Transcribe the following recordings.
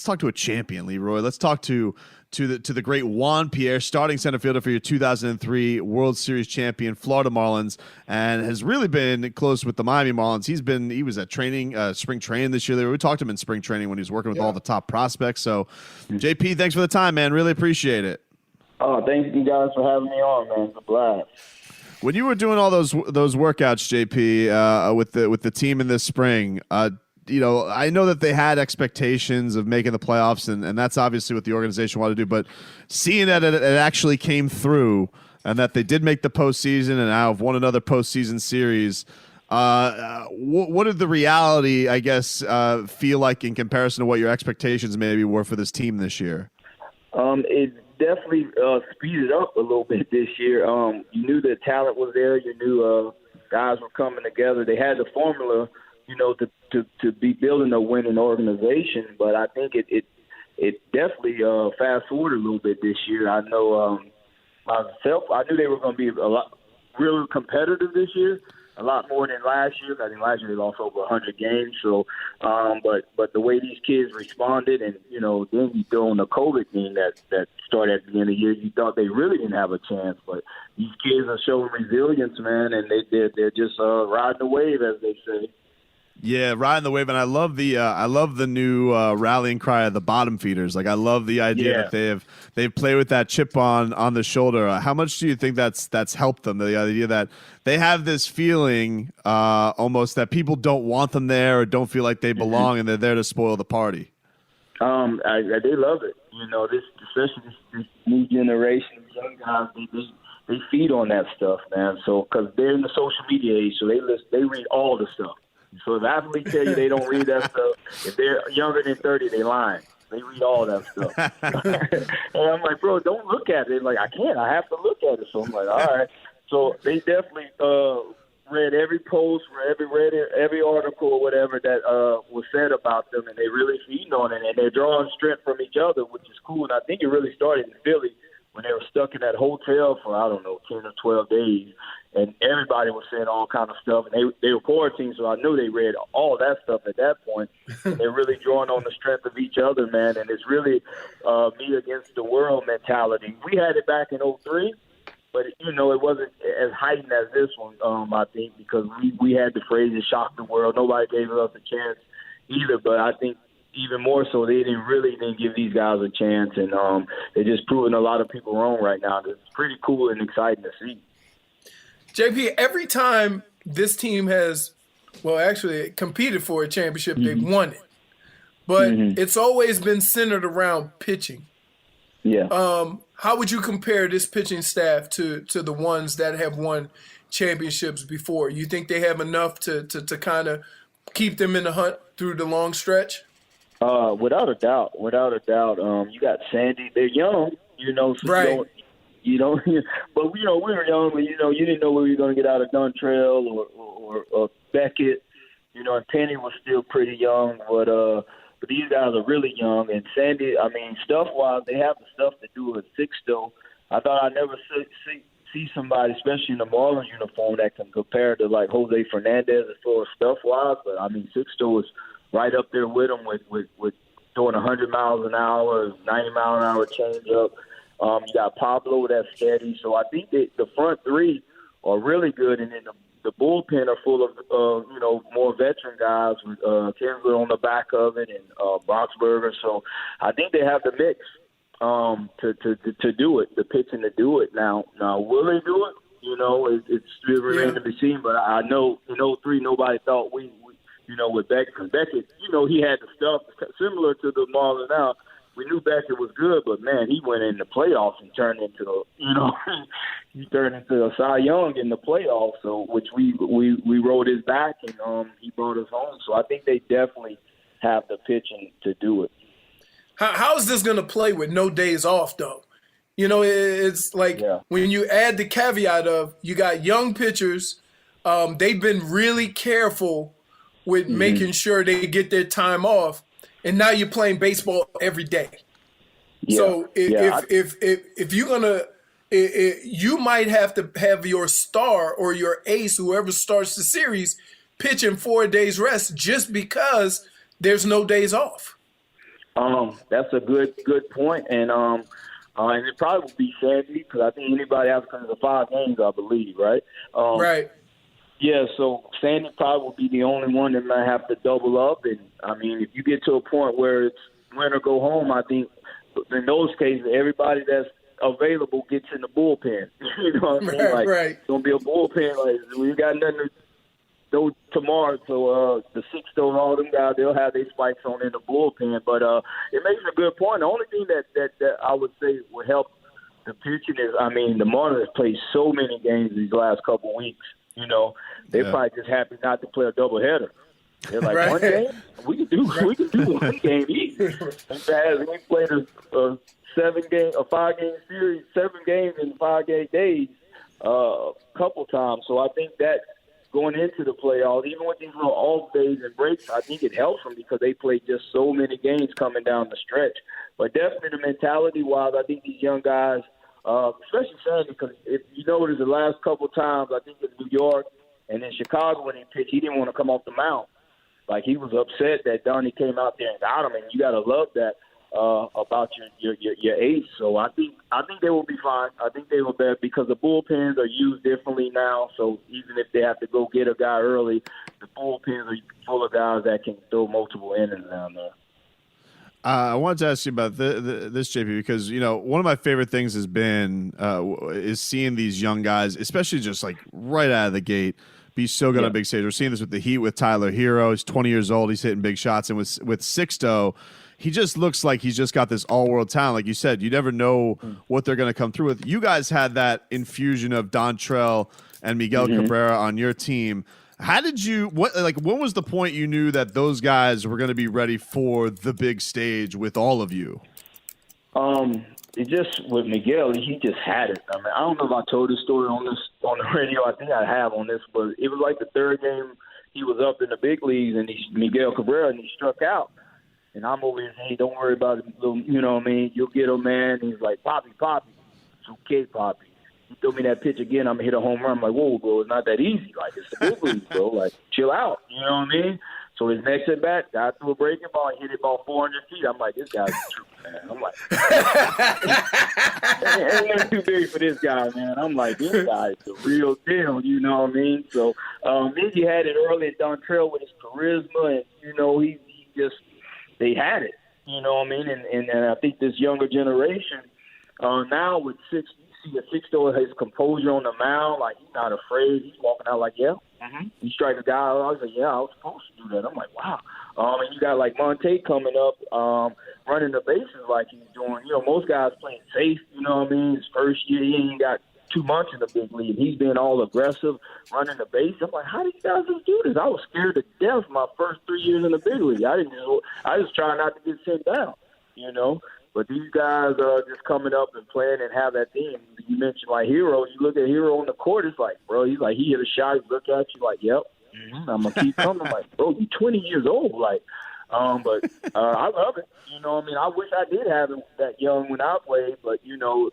let's talk to a champion, Leroy. Let's talk to the great Juan Pierre, starting center fielder for your 2003 World Series champion Florida Marlins, and has really been close with the Miami Marlins. He was at spring training this year. We talked to him in spring training when he was working with all the top prospects. So, JP, thanks for the time, man. Really appreciate it. Oh, thank you guys for having me on, man. It's a blast. When you were doing all those workouts, JP, with the team in this spring, I know that they had expectations of making the playoffs, and that's obviously what the organization wanted to do. But seeing that it actually came through, and that they did make the postseason, and now have won another postseason series, what did the reality, I guess, feel like in comparison to what your expectations maybe were for this team this year? It definitely speeded up a little bit this year. You knew the talent was there. You knew guys were coming together. They had the formula, to be building a winning organization. But I think it definitely fast forward a little bit this year. I know myself, I knew they were going to be a lot real competitive this year, a lot more than last year. I think last year they lost over 100 games. So, but the way these kids responded, and then you throw in the COVID thing that started at the end of the year, you thought they really didn't have a chance. But these kids are showing resilience, man, and they're just riding the wave, as they say. Yeah, riding the wave, and I love the new rallying cry of the bottom feeders. Like, I love the idea that they've played with that chip on the shoulder. How much do you think that's helped them? The idea that they have this feeling almost that people don't want them there or don't feel like they belong, and they're there to spoil the party. They love it. Especially this new generation of young guys, they feed on that stuff, man. So because they're in the social media age, so they read all the stuff. So if athletes tell you they don't read that stuff, if they're younger than 30, they lying. They read all that stuff. And I'm like, bro, don't look at it. They're like, I can't. I have to look at it. So I'm like, all right. So they definitely read every post, read every article or whatever that was said about them, and they really feed on it, and they're drawing strength from each other, which is cool. And I think it really started in Philly when they were stuck in that hotel for, 10 or 12 days. And everybody was saying all kind of stuff, and they were quarantined, so I knew they read all that stuff at that point. They're really drawing on the strength of each other, man, and it's really me against the world mentality. We had it back in '03, but it wasn't as heightened as this one, I think, because we had the phrase "it shocked the world." Nobody gave us a chance either, but I think even more so, they didn't give these guys a chance, and they're just proving a lot of people wrong right now. It's pretty cool and exciting to see. JP, every time this team has, actually competed for a championship, they've won it. But it's always been centered around pitching. Yeah. How would you compare this pitching staff to the ones that have won championships before? You think they have enough to kind of keep them in the hunt through the long stretch? Without a doubt. You got Sandy. They're young, so right. But we were young, but you didn't know where you were going to get out of Duntrail or Beckett, and Penny was still pretty young, but these guys are really young. And Sandy, stuff-wise, they have the stuff to do with Sixto. I thought I'd never see somebody, especially in the Marlins uniform, that can compare to like Jose Fernandez as far as stuff-wise. But Sixto was right up there with him with throwing 100 miles an hour, 90-mile-an-hour changeup. You got Pablo that's steady. So I think that the front three are really good, and then the bullpen are full of more veteran guys with Kinsler on the back of it and Boxberger. So I think they have the mix to do it, the pitching to do it. Now will they do it? It's still remains to be seen. But I know in '03 nobody thought we with Beckett, because Beckett, he had the stuff similar to the Marlins now. We knew Beckett was good, but man, he went in the playoffs and turned into he turned into a Cy Young in the playoffs. So which we rode his back, and he brought us home. So I think they definitely have the pitching to do it. How is this going to play with no days off though? It's like when you add the caveat of you got young pitchers, they've been really careful with making sure they get their time off. And now you're playing baseball every day. Yeah. So if you're gonna, you might have to have your star or your ace, whoever starts the series, pitch in 4 days rest just because there's no days off. That's a good point, and it probably would be Sandy because I think anybody else comes to 5 games, I believe, right? Right. Yeah, so Sandy probably will be the only one that might have to double up, and I mean, if you get to a point where it's win or go home, I think in those cases everybody that's available gets in the bullpen. You know what I mean? Like, it's gonna be a bullpen. Like, we got nothing to do tomorrow, so the Sixto and all them guys, they'll have their spikes on in the bullpen. But it makes a good point. The only thing that I would say would help the pitching is, I mean, the Marlins played so many games these last couple of weeks. You know, they're probably just happy not to play a doubleheader. They're like, one game? We can do one game easy. In fact, we played a 5-game series, 7 games in 5 days, a couple times. So I think that going into the playoffs, even with these little off days and breaks, I think it helps them because they play just so many games coming down the stretch. But definitely the mentality-wise, I think these young guys, especially Sandy, because if you notice the last couple times, I think in New York and in Chicago when he pitched, he didn't want to come off the mound. Like, he was upset that Donnie came out there and got him, and you got to love that about your ace. So I think they will be fine. I think they will be, because the bullpens are used differently now. So even if they have to go get a guy early, the bullpens are full of guys that can throw multiple innings down there. I wanted to ask you about this, JP, because, you know, one of my favorite things has been is seeing these young guys, especially just like right out of the gate, be so good on big stage. We're seeing this with the Heat with Tyler Hero. He's 20 years old. He's hitting big shots. And with Sixto, he just looks like he's just got this all-world talent. Like you said, you never know what they're going to come through with. You guys had that infusion of Dontrell and Miguel Cabrera on your team. How did you when was the point you knew that those guys were going to be ready for the big stage with all of you? It just with Miguel, he just had it. I mean, I don't know if I told this story on the radio. I think I have on this, but it was like the 3rd game he was up in the big leagues, and Miguel Cabrera, and he struck out. And I'm over here saying, hey, don't worry about it. You know what I mean? You'll get him, man. And he's like, Poppy. It's okay, Poppy. He threw me that pitch again, I'm going to hit a home run. I'm like, whoa, bro, it's not that easy. Like, it's the big leagues, bro. Like, chill out. You know what I mean? So his next at bat, guy threw a breaking ball, hit it about 400 feet. I'm like, this guy's a truth, man. I'm like, ain't too big for this guy, man. I'm like, this guy's the real deal. You know what I mean? So Miggy had it early at Dontrell with his charisma, and, you know, he just – they had it, you know what I mean? And I think this younger generation, now with you see a Sixto, his composure on the mound, like, he's not afraid. He's walking out like, he strike a guy out. I was like, I was supposed to do that. I'm like, wow. And you got, like, Monte coming up, running the bases like he's doing. You know, most guys playing safe, you know what I mean? His first year, he ain't got 2 months in the big league. He's been all aggressive, running the base. I'm like, how do you guys just do this? I was scared to death my first 3 years in the big league. I was trying not to get sent down, you know. But these guys are just coming up and playing and have that team. You mentioned like Hero. You look at Hero on the court, it's like, bro, he's like, he hit a shot, he look at you like, yep, I'm gonna keep coming. I'm like, bro, you 20 years old, like. But I love it. You know what I mean? I wish I did have him that young when I played, but you know.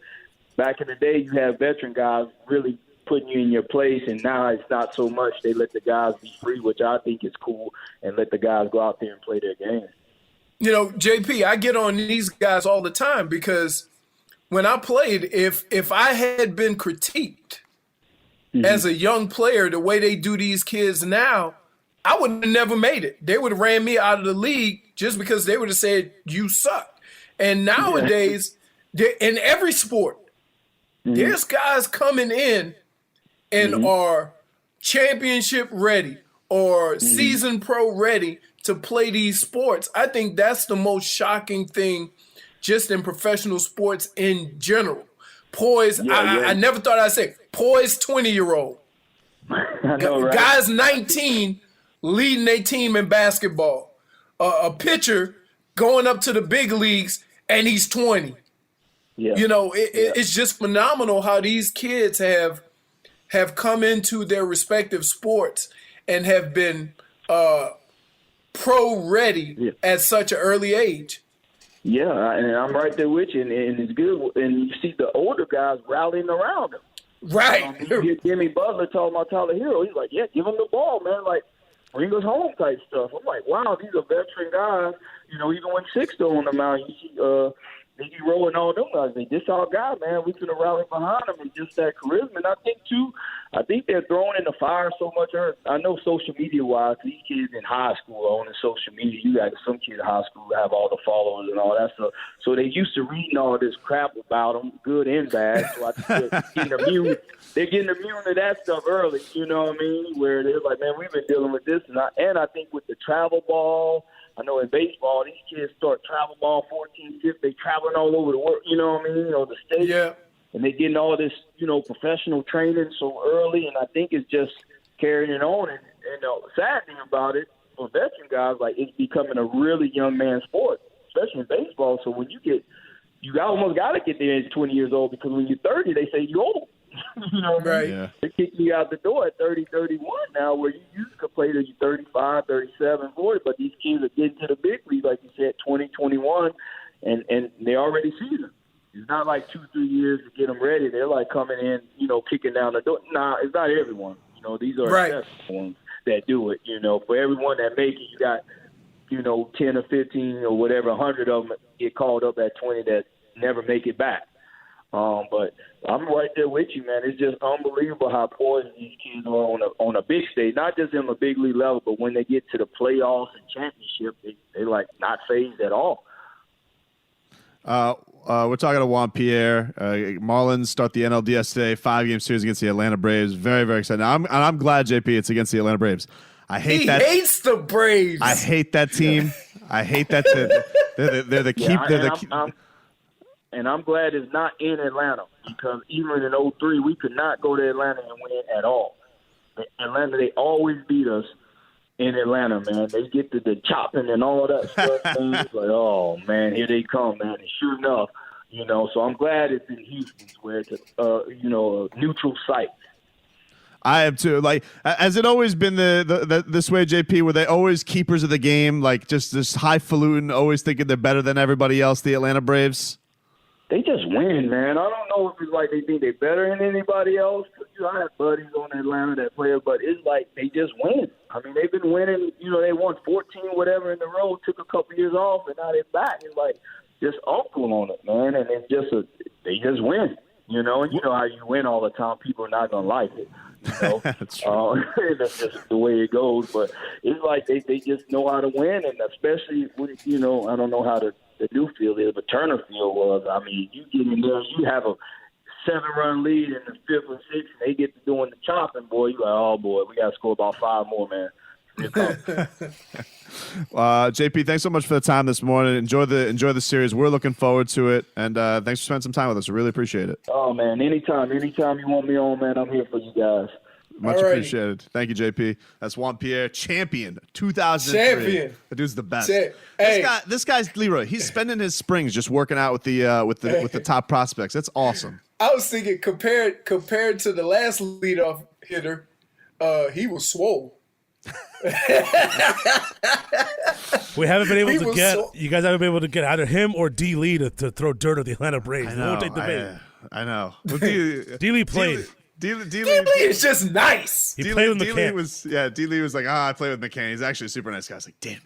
Back in the day, you have veteran guys really putting you in your place, and now it's not so much. They let the guys be free, which I think is cool, and let the guys go out there and play their game. You know, JP, I get on these guys all the time because when I played, if I had been critiqued as a young player the way they do these kids now, I would have never made it. They would have ran me out of the league just because they would have said, you suck. And nowadays, in every sport, there's guys coming in and are championship ready or season pro ready to play these sports. I think that's the most shocking thing just in professional sports in general. Poised, I never thought I'd say poised 20-year-old. I know, right? Guys 19 leading their team in basketball. A pitcher going up to the big leagues and he's 20. Yeah. You know, it's just phenomenal how these kids have come into their respective sports and have been pro ready at such an early age. Yeah, and I'm right there with you, and it's good. And you see the older guys rallying around him. Right. Jimmy Butler told my Tyler Hero, he's like, yeah, give him the ball, man. Like, bring us home type stuff. I'm like, wow, these are veteran guys. You know, even when Sixto on the mound, you see Nicky Rowe and all them guys, this our guy, man. We can rally behind him and just that charisma. And I think, too, they're thrown in the fire so much. I know social media-wise, these kids in high school are on social media. You got some kids in high school have all the followers and all that stuff. So they used to reading all this crap about them, good and bad. So I think they're getting immune to that stuff early, you know what I mean, where they're like, man, we've been dealing with this. And I think with the travel ball, I know in baseball, these kids start travel ball 14, 15, they traveling all over the world, you know what I mean, the states. Yeah. And they're getting all this, professional training so early, and I think it's just carrying it on. And the sad thing about it, for veteran guys, like, it's becoming a really young man sport, especially in baseball. So when you almost got to get there at 20 years old, because when you're 30, they say you're old. You know what I mean? Yeah. They kick you out the door at 30, 31 now, where you used to play till you're 35, 37, 40, but these kids are getting to the big league, like you said, 20, 21, and they already seasoned. It's not like 2-3 years to get them ready. They're like coming in, kicking down the door. Nah, it's not everyone. These are exceptional ones that do it. For everyone that make it, you got, 10 or 15 or whatever, 100 of them get called up at 20 that never make it back. But I'm right there with you, man. It's just unbelievable how poised these kids are on a big stage, not just in a big league level, but when they get to the playoffs and championship, they like not phased at all. We're talking to Juan Pierre. Marlins start the NLDS today, 5-game series against the Atlanta Braves. Very, very excited. Now, I'm glad, JP, it's against the Atlanta Braves. He hates the Braves. I hate that team. I hate that. They're the keep. And I'm glad it's not in Atlanta, because even in 2003, we could not go to Atlanta and win at all. Atlanta, they always beat us in Atlanta, man. They get to the chopping and all that stuff. Man. It's like, oh, man, here they come, man. And sure enough, so I'm glad it's in Houston, where it's a neutral site. I am too. Like, has it always been this way, JP, where they always keepers of the game, like just this highfalutin, always thinking they're better than everybody else, the Atlanta Braves? They just win, man. I don't know if it's like they think they're better than anybody else. I have buddies on Atlanta that play, but it's like they just win. I mean, they've been winning. They won 14 whatever in the row, took a couple years off, and now they're back. It's like just uncle on it, man. And it's just they just win. And you know how you win all the time. People are not gonna like it. That's true. That's just the way it goes. But it's like they just know how to win, and especially when I don't know how the new field is, but Turner Field was. I mean, you get in there, you have a 7-run lead in the 5th or 6th, and they get to doing the chopping, boy. You like, oh boy, we got to score about 5 more, man. JP, thanks so much for the time this morning. Enjoy the series. We're looking forward to it, and thanks for spending some time with us. We really appreciate it. Oh man, anytime you want me on, man, I'm here for you guys. Much appreciated. Thank you, JP. That's Juan Pierre, champion, 2003. Champion. The dude's the best. Hey. This guy's Leroy. He's spending his springs just working out with the top prospects. That's awesome. I was thinking compared to the last leadoff hitter, he was swole. We haven't been able to get you guys haven't been able to get either him or D. Lee to throw dirt at the Atlanta Braves. I know. Won't take the bait. I know. D. Lee played. D. Lee is just nice. He played with McCann. D. Lee was like, I play with McCann. He's actually a super nice guy. I was like, damn it.